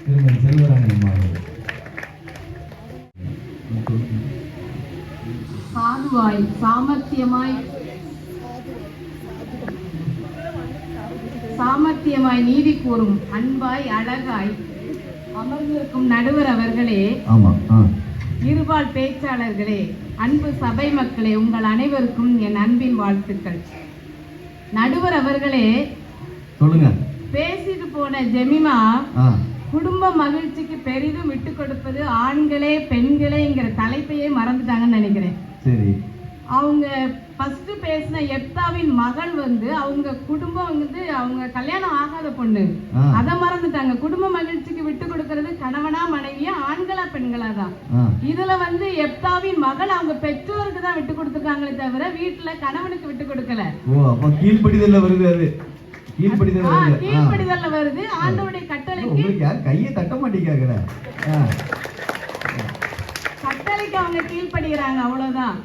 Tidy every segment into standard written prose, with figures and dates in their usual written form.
திருமதி செல்வராணி அம்மா அவர்கள். சாதுவாய் சாமர்த்தியமாய் நீதி கூறும் அன்பாய் அழகாய் அமர்ந்திருக்கும் நடுவர் அவர்களே, இருபால் பேச்சாளர்களே, அன்பு சபை மக்களே, உங்கள் அனைவருக்கும் என் அன்பின் வாழ்த்துக்கள். நடுவர் அவர்களே, சொல்லுங்க. பேசிட்டு போன ஜெமிமா குடும்ப மகிழ்ச்சிக்கு பெரிதும் விட்டு கொடுப்பது ஆண்களே பெண்களேங்கிற தலைப்பையே மறந்துட்டாங்கன்னு நினைக்கிறேன். சரி, அவங்க ஃபர்ஸ்ட் பேசின எப்தாவின் மகள் அவங்க குடும்பம் அவங்க கல்யாணம் ஆகாத பொண்ணு, அதை மறந்துட்டாங்க. குடும்ப மகிழ்ச்சிக்கு விட்டு கொடுக்கறது கணவனா மனைவியா ஆண்களா பெண்களா தான். இதுல எப்தாவின் மகள் அவங்க பெற்றோருக்கு தான் விட்டு கொடுத்துருக்காங்களே தவிர வீட்டுல கணவனுக்கு விட்டு கொடுக்கல. கீழ்படிதல்ல வருது, அது கீழ்படிதல்ல வருது. ஆண்டவருடைய கட்டளைக்கு கையை தட்ட மாட்டேங்கிறாங்க, கட்டளைக்கு அவங்க கீழ்படுகிறாங்க, அவ்வளவுதான்.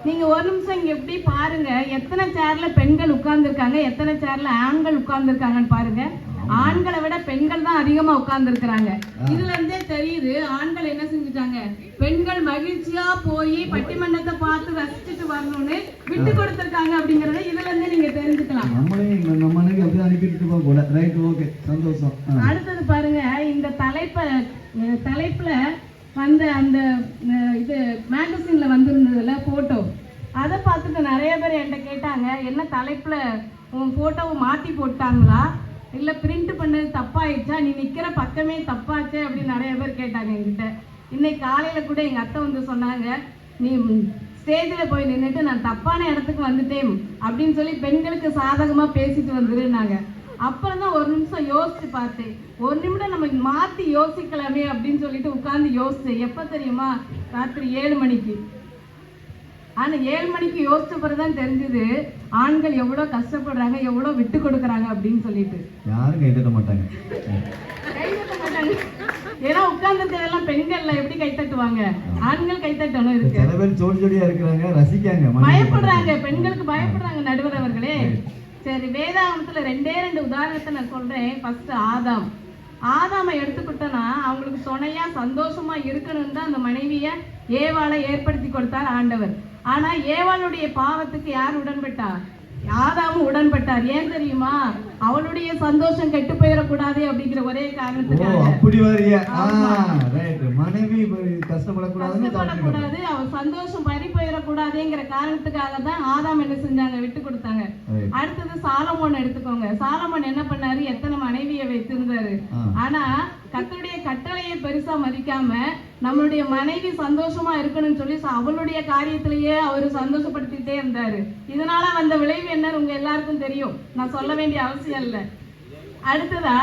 நீங்க ஒரு நிமிஷம் இங்க எப்படி பாருங்க, எத்தனை சேர்ல பெண்கள் உட்கார்ந்து இருக்காங்க, எத்தனை சேர்ல ஆண்கள் உட்கார்ந்து இருக்காங்கன்னு பாருங்க. ஆண்களை விட பெண்கள் தான் அதிகமா உட்கார்ந்து இருக்கிறாங்க. இதுல இருந்தே தெரியுது ஆண்கள் என்ன செஞ்சுட்டாங்க, பெண்கள் மகிழ்ச்சியா போய் பட்டிமன்றத்தை பார்த்து ரசிச்சுட்டு வரணும்னு விட்டு கொடுத்திருக்காங்க அப்படிங்கறத இதுல இருந்தே நீங்க தெரிஞ்சுக்கலாம். அடுத்தது பாருங்க, இந்த தலைப்புல அந்த இது மேகசின்ல வந்திருந்ததுல போட்டோ, அதை பார்த்துட்டு நிறைய பேர் என்கிட்ட கேட்டாங்க, என்ன தலைப்புல உன் போட்டோவை மாத்தி போட்டாங்களா, இல்ல பிரிண்ட் பண்ணது தப்பாயிடுச்சா, நீ நிக்கிற பக்கமே தப்பாச்சு அப்படின்னு நிறைய பேர் கேட்டாங்க என்கிட்ட. இன்னைக்கு காலையில கூட எங்க அத்தை சொன்னாங்க, நீ ஸ்டேஜ்ல போய் நின்றுட்டு நான் தப்பான இடத்துக்கு வந்துட்டேன் அப்படின்னு சொல்லி பெண்களுக்கு சாதகமா பேசிட்டு வந்துருந்தாங்க. அப்புறம் தான் ஒரு நிமிஷம் யோசிச்சு பார்த்தேன், ஒரு நிமிடம் நம்ம மாத்தி யோசிக்கலாமே அப்படின்னு சொல்லிட்டு உட்கார்ந்து யோசிச்சேன். எப்ப தெரியுமா, ராத்திரி 7 மணிக்கு. ஆனா 7 மணிக்கு யோசிச்ச பிறகுதான் தெரிஞ்சது ஆண்கள் எவ்வளவு கஷ்டப்படுறாங்க, எவ்வளவு விட்டு கொடுக்கறாங்க அப்படின்னு சொல்லிட்டு. யாரும் கைத்தட்ட மாட்டாங்க, ஏன்னா உட்கார்ந்துருக்கதெல்லாம் பெண்கள்ல எப்படி கைத்தட்டுவாங்க, ஆண்கள் கைத்தட்டணும் இருக்கு. சில பேர் ஜோடி ஜோடியா இருக்கிறாங்க, ரசிக்காங்க, பயப்படுறாங்க, பெண்களுக்கு பயப்படுறாங்க நடுவர் அவர்களே. சரி, வேதாகமத்துல 2 உதாரணத்தை நான் சொல்றேன். ஃபர்ஸ்ட் ஆதாமை எடுத்துக்கிட்டோன்னா அவங்களுக்கு துணையா சந்தோஷமா இருக்கணும்னு தான் அந்த மனைவிய ஏவாளை ஏற்படுத்தி கொடுத்தார் ஆண்டவர். ஆனா ஏவாளுடைய பாவத்துக்கு யார் உடன்பட்டார்? ஆதாமும் உடன்பட்டார். ஏன் தெரியுமா, அவளுடைய சந்தோஷம் கெட்டு போயிடக்கூடாது அப்படிங்கிற ஒரே காரணத்துக்காக. மனைவி கஷ்டப்படக்கூடாது, அவள் சந்தோஷம் பறி போயிடக்கூடாதுங்கிற காரணத்துக்காக தான் ஆதாம் என்ன செஞ்சாங்க, விட்டு கொடுத்தாங்க. அடுத்தது சாலமோன் எடுத்துக்கோங்க. சாலமோன் என்ன பண்ணாரு, எத்தனை மனைவியை வைத்திருந்தாரு. ஆனா கர்த்தருடைய கட்டளையை பெருசா மதிக்காம நம்மளுடைய மனைவி சந்தோஷமா இருக்கணும்னு சொல்லி அவளுடைய காரியத்திலேயே அவரு சந்தோஷப்படுத்திட்டே இருந்தாரு. இதனால வந்த விளைவு என்ன உங்க எல்லாருக்கும் தெரியும், நான் சொல்ல வேண்டிய அவசியம் இல்லை. அடுத்ததா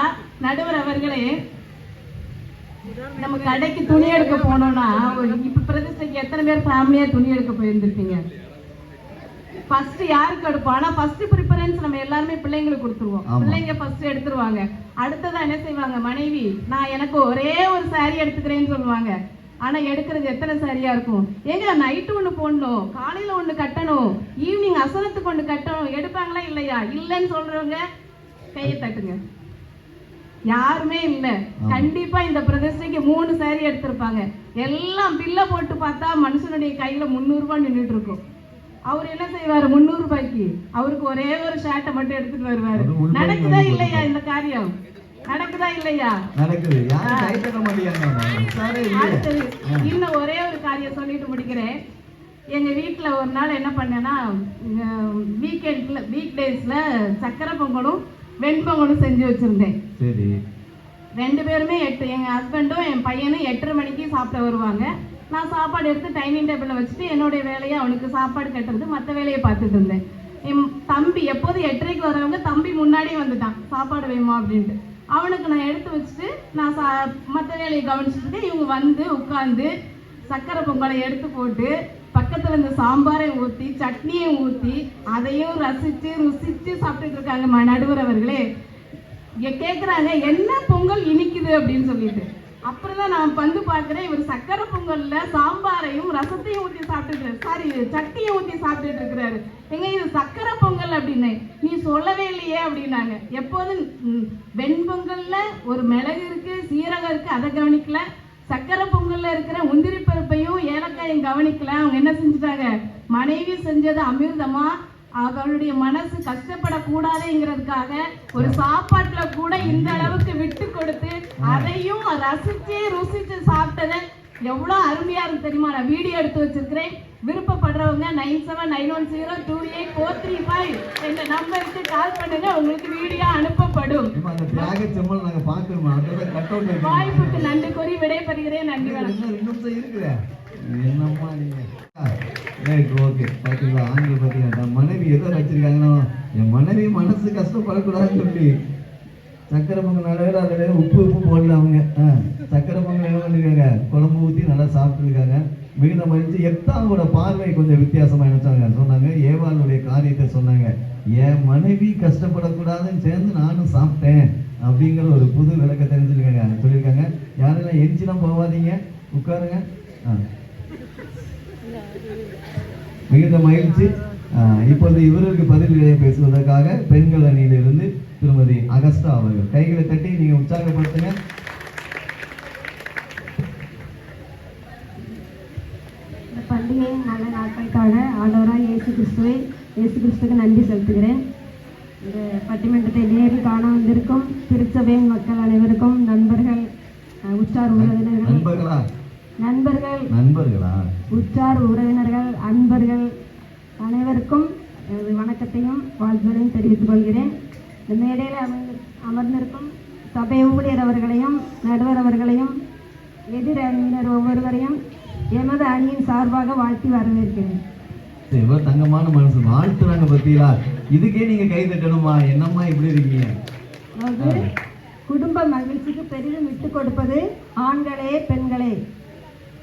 நடுவர் அவர்களே, நம்ம கடைக்கு துணி எடுக்க போனோம்னா இப்ப பிரதிஷ்டைக்கு எத்தனை பேர் ஃபேமிலியா துணி எடுக்க போயிருந்திருப்பீங்க. ஃபர்ஸ்ட் யாருக்கு எடுப்போம், ஆனா ஃபர்ஸ்ட் ப்ரிஃபரன்ஸ் நம்ம எல்லாருமே பிள்ளைங்களுக்கு கொடுத்துருவோம். பிள்ளைங்க ஃபர்ஸ்ட் எடுத்துருவாங்க. அடுத்ததான் என்ன செய்வாங்க, மனைவி நான் எனக்கு ஒரே ஒரு சாரி எடுத்துக்கிறேன்னு சொல்லுவாங்க. ஆனா எடுக்கிறது எத்தனை சாரியா இருக்கும். ஏங்க நைட்டு ஒண்ணு போடணும், காலையில ஒண்ணு கட்டணும், ஈவினிங் அசனத்துக்கு ஒண்ணு கட்டணும், எடுப்பாங்களா இல்லையா? இல்லைன்னு சொல்றவங்க கையை தட்டுங்க. யாருமே இல்ல. கண்டிப்பா இந்த பிரதிஷ்டைக்கு 3 சாரி எடுத்திருப்பாங்க. எல்லாம் பில்ல போட்டு பார்த்தா மனுஷனுடைய கையில 300 ரூபாய் நின்றுட்டு இருக்கும். அவர் என்ன செய்வாரு, 300 ரூபாய்க்கு அவருக்கு ஒரே ஒரு ஷர்ட்டை மட்டும் எடுத்துட்டு வருவாரு. நடக்குதா இல்லையா இந்த காரியம்? நடக்குதா இல்லையா? நடக்குது. இன்னும் ஒரே ஒரு காரியம் சொல்லிட்டு முடிக்கிறேன். எங்க வீட்டுல ஒரு நாள் என்ன பண்ணேன்னா, வீக் டேஸ்ல சக்கரை பொங்கலும் வெண்பொங்கலும் செஞ்சு வச்சிருந்தேன். 2 பேருமே எங்க ஹஸ்பண்டும் என் பையனும் 8:30 மணிக்கு சாப்பிட வருவாங்க. நான் சாப்பாடு எடுத்து டைனிங் டேபிள்ல வச்சுட்டு என்னுடைய வேலையை அவனுக்கு சாப்பாடு கட்டுறது மற்ற வேலையை பார்த்துட்டு இருந்தேன். என் தம்பி எப்போது 8:30க்கு வரவங்க தம்பி முன்னாடியே வந்துட்டான், சாப்பாடு வேணுமா அப்படின்ட்டு. அவனுக்கு நான் எடுத்து வச்சுட்டு நான் மற்ற வேலையை கவனிச்சுட்டு இவங்க வந்து உட்காந்து சக்கரை பொங்கலை எடுத்து போட்டு பக்கத்துல இந்த சாம்பாரை ஊற்றி சட்னியை ஊற்றி அதையும் ருசிச்சு சாப்பிட்டுட்டு இருக்காங்க நடுவர் அவர்களே. கேட்குறாங்க என்ன பொங்கல் இனிக்குது அப்படின்னு சொல்லிட்டு. அப்புறம் தான் நான் வந்து பார்க்குறேன், இவர் சக்கரை பொங்கல்ல சாம்பாரையும் ரசத்தையும் ஊற்றி சாப்பிட்டுட்டு சட்னியை ஊற்றி சாப்பிட்டுட்டு இருக்கிறாரு. எங்க இது சக்கரை பொங்கல் அப்படின்னு நீ சொல்லவே இல்லையே அப்படின்னாங்க. எப்போதும் வெண்பொங்கல்ல ஒரு மிளகு இருக்கு, சீரகம் இருக்கு, அதை கவனிக்கல. சக்கரை பொங்கல்ல இருக்கிற முந்திரி பருப்பையும் ஏலக்காயும் கவனிக்கல. அவங்க என்ன செஞ்சுட்டாங்க, மனைவி செஞ்சது அமிர்தமா, அவளுடைய மனசு கஷ்டப்படக்கூடாதுங்கிறதுக்காக ஒரு சாப்பாட்டுல கூட இந்த அளவுக்கு விட்டு கொடுத்து அதையும் ரசிச்சு ருசிச்சு சாப்பிட்டதை எவ்வளவு அருமையா இருக்கு தெரியுமா. நான் வீடியோ எடுத்து வச்சிருக்கிறேன். விருப்பப்படுறவங்க 9790284335 என்ற நம்பருக்கு கால் பண்ணுங்க, உங்களுக்கு வீடியோ அனுப்பப்படும். வாய்ப்புக்கு நன்றி கூறி விடைபெறுகிறேன். நன்றி. என்னம்மா நீங்க ஓகே பாத்தீங்களா, ஆண்கள் பாத்தீங்கன்னா மனைவி எதை வச்சிருக்காங்கன்னா, என் மனைவி மனசு கஷ்டப்படக்கூடாதுன்னு சொல்லி சக்கரை பொங்கல் நடக்கிற அதில் உப்பு போடல. அவங்க சக்கரை பொங்கல் என்ன பண்ணிருக்காங்க, குழம்பு ஊற்றி நல்லா சாப்பிட்டுருக்காங்க. மிகுந்த மகிழ்ச்சி. எத்தாவோட பார்வை கொஞ்சம் வித்தியாசமா நினைச்சாங்க. சொன்னாங்க ஏவாளுடைய காரியத்தை சொன்னாங்க, என் மனைவி கஷ்டப்படக்கூடாதுன்னு சேர்ந்து நானும் சாப்பிட்டேன் அப்படிங்கிற ஒரு புது விளக்க தெரிஞ்சிருக்காங்க சொல்லியிருக்காங்க. யாரெல்லாம் எரிச்சுலாம் போகாதீங்க, உட்காருங்க. மிகுந்த மகிழ்ச்சி. இப்பொழுது இவருக்கு பதில் பேசுவதற்காக பெண்கள் அணியிலிருந்து திருமதி அகஸ்டா அவர்கள் கைகளை தட்டி நீங்க உற்சாகப்படுத்துங்க. இந்த பண்டிகை நல்ல நாட்களுக்காக ஆண்டவராக இயேசு கிறிஸ்துவுக்கு நன்றி செலுத்துகிறேன். இந்த பட்டிமன்றத்தை நேரில் காண வந்திருக்கும் திருச்சபையின் மக்கள் அனைவருக்கும், நண்பர்கள், உற்றார் உறவினர்கள், உற்றார் உறவினர்கள், அன்பர்கள் அனைவருக்கும் வணக்கத்தையும் வாழ்த்துக்களையும் தெரிவித்துக் கொள்கிறேன். இந்த மேடையில் அமர்ந்திருக்கும் சபை ஊழியர் அவர்களையும், நடுவர் அவர்களையும், எதிர் அணியினர் ஒவ்வொருவரையும் எமது அணியின் சார்பாக வாழ்த்தி வரவேற்கிறேன். தங்கமான மனசு வாழ்த்துறாங்க பத்தியா, இதுக்கே நீங்க கை தட்டணுமா? என்னம்மா இப்படி இருக்கீங்க? அதாவது குடும்ப மகிழ்ச்சிக்கு பெரிதும் விட்டு கொடுப்பது ஆண்களே பெண்களே.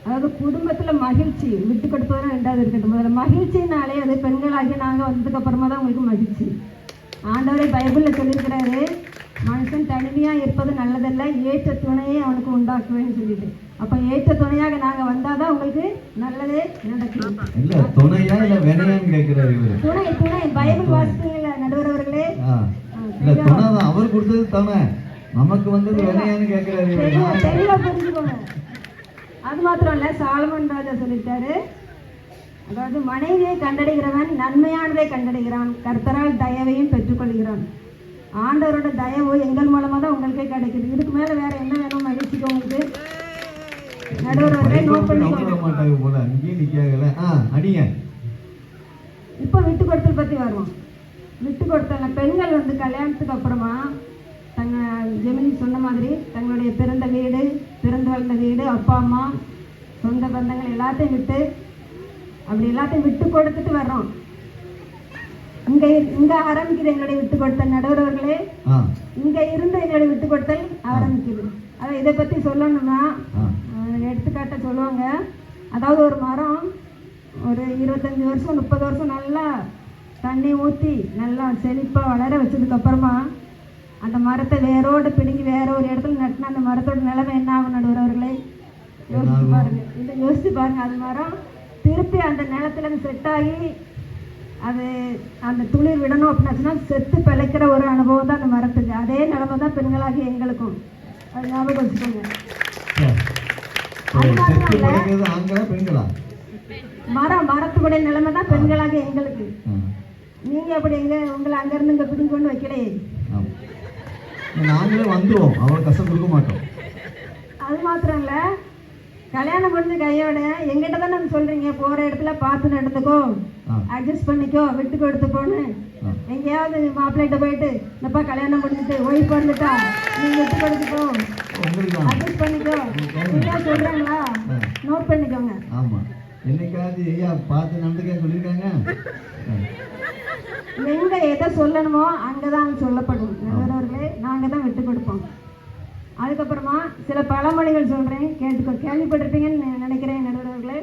அதாவது குடும்பத்தில் மகிழ்ச்சி விட்டு கொடுப்பது ரெண்டாவது இருக்கட்டும். முதல்ல மகிழ்ச்சினாலே அது பெண்களாகி நாங்கள் வந்ததுக்கு அப்புறமா தான் உங்களுக்கு மகிழ்ச்சி. ஆண்டவரை பைபிளில் சொல்லியிருக்கிறாரு, மனுஷன் தனிமையாக இருப்பது நல்லதல்ல, ஏற்ற துணையை அவனுக்கு உண்டாக்குவேன்னு சொல்லிட்டு. அப்போ ஏற்ற துணையாக நாங்கள் வந்தால் தான் உங்களுக்கு நல்லதே நடக்கும். துணை துணை பைபிள் வாசிப்பீங்களா நடுவர் அவர்களே? அவர் கொடுத்தது தானே, நமக்கு வந்தது வினையான்னு கேட்கிறாரு. தெளிவாக புரிஞ்சுக்கோங்க. அது மாத்திரம் இல்லை, சாலமன் ராஜா சொல்லிட்டாரு, அதாவது மனைவியை கண்டடைகிறவன் நன்மையானதை கண்டடைகிறான், கர்த்தரால் தயவையும் பெற்றுக்கொள்கிறான். ஆண்டவரோட தயவு எங்கள் மூலமா தான் உங்களுக்கே கிடைக்குது. இதுக்கு மேல வேற என்ன வேணும் மகிழ்ச்சிக்கு உங்களுக்கு? நடுவர்களே நோட் பண்ணிக்கோங்க. இப்போ விட்டு கொடுத்தல் பத்தி வருவோம். விட்டு கொடுத்தல பெண்கள் வந்து கல்யாணத்துக்கு அப்புறமா ஜெமினி சொன்ன மாதிரி தங்களுடைய பிறந்த வீடு, பிறந்து வளர்ந்த வீடு, அப்பா அம்மா, சொந்த பந்தங்கள் எல்லாத்தையும் விட்டு அப்படி எல்லாத்தையும் விட்டு கொடுத்துட்டு வர்றோம். இங்க ஆரம்பிக்குது எங்களுடைய விட்டு கொடுத்தல். நடுவர்களே, இங்க இருந்து எங்களுடைய விட்டு கொடுத்தல் ஆரம்பிக்குது. அதான் இதை பத்தி சொல்லணும்னா எடுத்துக்காட்ட சொல்லுவாங்க. அதாவது ஒரு மரம் ஒரு 25 வருஷம் 30 வருஷம் நல்லா தண்ணி ஊற்றி நல்லா செழிப்பாக வளர வச்சதுக்கு அப்புறமா அந்த மரத்தை வேரோடு பிடுங்கி வேற ஒரு இடத்துல நட்டினா அந்த மரத்தோட நிலைமை என்ன ஆகும்? நடுவர்களே யோசிச்சு பாருங்க. இதை யோசிச்சு பாருங்க. அது மரம் திருப்பி அந்த நிலத்துல செட் ஆகி அது அந்த துளிர் விடணும் அப்படின்னாச்சுன்னா செத்து பிழைக்கிற ஒரு அனுபவம் தான் அந்த மரத்துக்கு. அதே நிலைமை தான் பெண்களாகி எங்களுக்கும். அது ஞாபகம் வச்சுக்கோங்க. மரத்துடைய நிலைமை தான் பெண்களாக எங்களுக்கு. நீங்க அப்படி உங்களை அங்கிருந்து இங்க பிடிங்க கொண்டு வைக்கலையே, நாங்களே வந்துருவோம், அவ்வளவு கஷ்டம் கொடுக்க மாட்டோம். அது மாத்திரம் இல்ல, கல்யாணம் முடிஞ்ச கையோட எங்கிட்ட தானே சொல்றீங்க, போற இடத்துல பார்த்து நடந்துக்கோ, அட்ஜஸ்ட் பண்ணிக்கோ, விட்டு கொடுத்து போன்னு. எங்கேயாவது மாப்பிள்ளைகிட்ட போயிட்டு என்னப்பா கல்யாணம் முடிஞ்சிட்டு ஒய்ஃப் வந்துட்டா நீ விட்டு கொடுத்துக்கோ, அட்ஜஸ்ட் பண்ணிக்கோ சொல்றாங்களா? நோட் பண்ணிக்கோங்க. ஆமா, என்னைக்காவது ஐயா பார்த்து நடந்துக்க சொல்லியிருக்காங்க. எங்க எதை சொல்லணுமோ அங்கதான் சொல்லப்படும். நடுவர்களே, நாங்க தான் விட்டு கொடுப்போம். அதுக்கப்புறமா சில பழமொழிகள் சொல்றேன், கேட்டுக்கோ. கேள்விப்பட்டிருப்பீங்கன்னு நினைக்கிறேன் நடுவர்களே.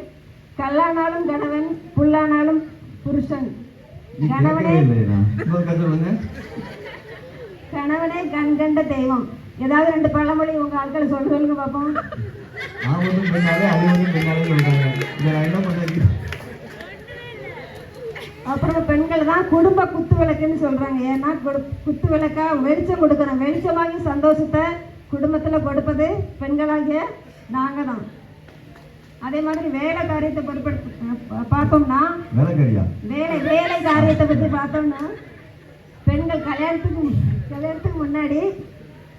கல்லானாலும் கணவன், புல்லானாலும் புருஷன், கணவனே கண்கண்ட தெய்வம். ஏதாவது 2 பழமொழி உங்க ஆட்களை சொல்லுங்க பார்ப்போம். அப்புறம் பெண்கள் தான் குடும்ப குத்து விளக்குன்னு சொல்றாங்க. ஏன்னா குத்து விளக்கா வெளிச்சம் கொடுக்குறோம். வெளிச்சமாகி சந்தோஷத்தை குடும்பத்தில் கொடுப்பது பெண்களாகிய நாங்கள் தான். அதே மாதிரி வேலை காரியத்தை பார்த்தோம்னா வேலை காரியத்தை பற்றி பார்த்தோம்னா பெண்கள் கல்யாணத்துக்கு முன்னாடி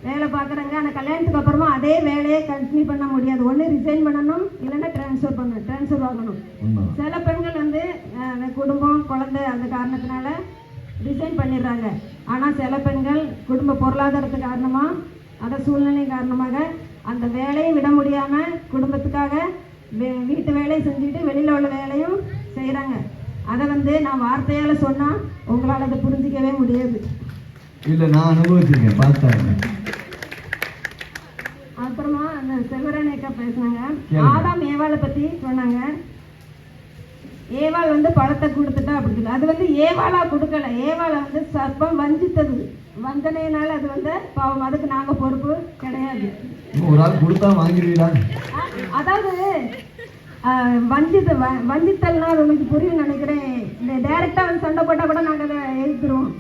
வேலை பார்க்குறாங்க. ஆனால் கல்யாணத்துக்கு அப்புறமா அதே வேலையை கண்டினியூ பண்ண முடியாது. ஒன்று ரிசைன் பண்ணணும், இல்லைன்னா ட்ரான்ஸ்ஃபர் ஆகணும். சில பெண்கள் வந்து குடும்பம் குழந்தை அந்த காரணத்தினால ரிசைன் பண்ணிடுறாங்க. ஆனால் சில பெண்கள் குடும்ப பொருளாதாரத்து காரணமாக அதை சூழ்நிலை காரணமாக அந்த வேலையை விட முடியாமல் குடும்பத்துக்காக வீட்டு வேலையை செஞ்சுட்டு வெளியில் உள்ள வேலையும் செய்கிறாங்க. அதை வந்து நான் வார்த்தையால் சொன்னால் உங்களால் அதை புரிஞ்சிக்கவே முடியாது. இல்லை, நான் அனுபவிச்சிருக்கேன், பார்த்தேன். அப்புறமா அந்த செல்வராணிக்கா பேசினாங்க. ஆதாம் ஏவாளை பற்றி சொன்னாங்க. ஏவாள் வந்து பழத்தை கொடுத்துட்டா அப்படி சொல்லி, அது வந்து ஏவாளா கொடுக்கல. ஏவாளை வந்து சர்ப்பம் வஞ்சித்தது. வஞ்சனையினால அது வந்து பாவம், அதுக்கு நாங்கள் பொறுப்பு கிடையாது. ஒரு ஆள் கொடுத்தா வாங்கிடுவீங்களா? அதாவது வஞ்சித்தல்னா அது உங்களுக்கு புரியும் நினைக்கிறேன். இந்த டைரக்டா வந்து சண்டை போட்டா கூட நாங்கள் அதை எழுத்துருவோம்.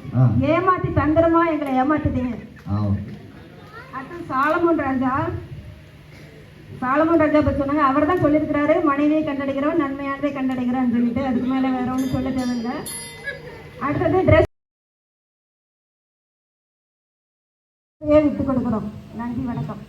ஏமாத்தி தந்திரமா எங்களை ஏமாத்திட்டீங்க. அடுத்து சாலமோன் ராஜா பற்றி சொன்னாங்க. அவர் தான் சொல்லியிருக்கிறாரு, மனைவியை கண்டடைக்கிறவன் நன்மையானதை கண்டடைக்கிறான்னு சொல்லிட்டு. அதுக்கு மேலே வேற ஒன்றும் சொல்ல தேவையில்லை. அடுத்தது ட்ரெஸ் விட்டு கொடுக்குறோம். நன்றி, வணக்கம்.